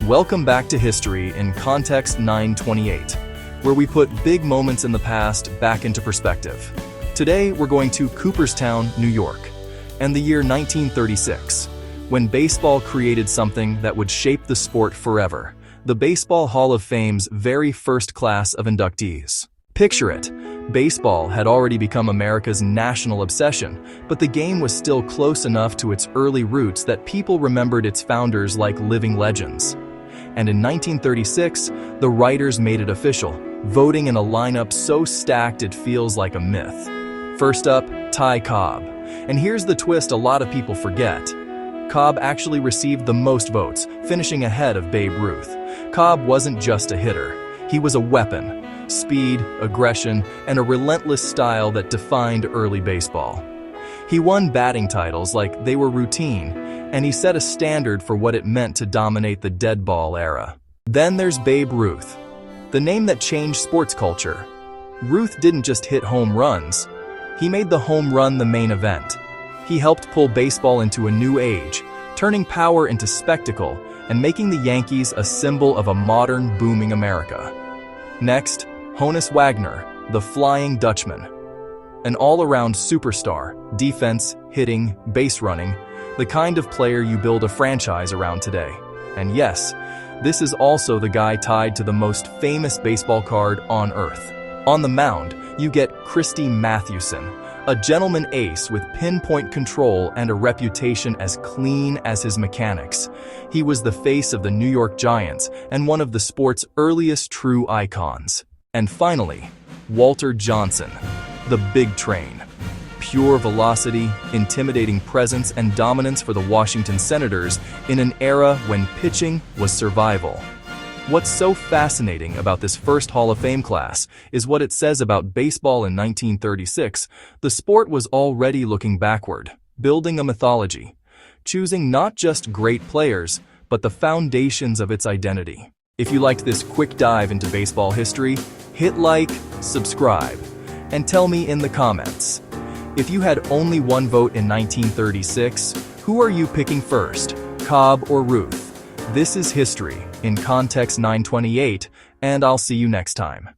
Welcome back to History in Context 928, where we put big moments in the past back into perspective. Today, we're going to Cooperstown, New York, and the year 1936, when baseball created something that would shape the sport forever, the Baseball Hall of Fame's very first class of inductees. Picture it. Baseball had already become America's national obsession, but the game was still close enough to its early roots that people remembered its founders like living legends. And in 1936, the writers made it official, voting in a lineup so stacked it feels like a myth. First up, Cobb. And here's the twist a lot of people forget. Cobb actually received the most votes, finishing ahead of Babe Ruth. Cobb wasn't just a hitter, he was a weapon. Speed, aggression, and a relentless style that defined early baseball. He won batting titles like they were routine, and he set a standard for what it meant to dominate the dead ball era. Then there's Babe Ruth, the name that changed sports culture. Ruth didn't just hit home runs, he made the home run the main event. He helped pull baseball into a new age, turning power into spectacle and making the Yankees a symbol of a modern, booming America. Next, Honus Wagner, the Flying Dutchman. An all-around superstar, defense, hitting, base running, the kind of player you build a franchise around today. And yes, this is also the guy tied to the most famous baseball card on earth. On the mound, you get Christy Mathewson, a gentleman ace with pinpoint control and a reputation as clean as his mechanics. He was the face of the New York Giants and one of the sport's earliest true icons. And finally, Walter Johnson, the Big Train. Pure velocity, intimidating presence, and dominance for the Washington Senators in an era when pitching was survival. What's so fascinating about this first Hall of Fame class is what it says about baseball in 1936. The sport was already looking backward, building a mythology, choosing not just great players, but the foundations of its identity. If you liked this quick dive into baseball history, hit like, subscribe, and tell me in the comments. If you had only one vote in 1936, who are you picking first, Cobb or Ruth? This is History in Context 928, and I'll see you next time.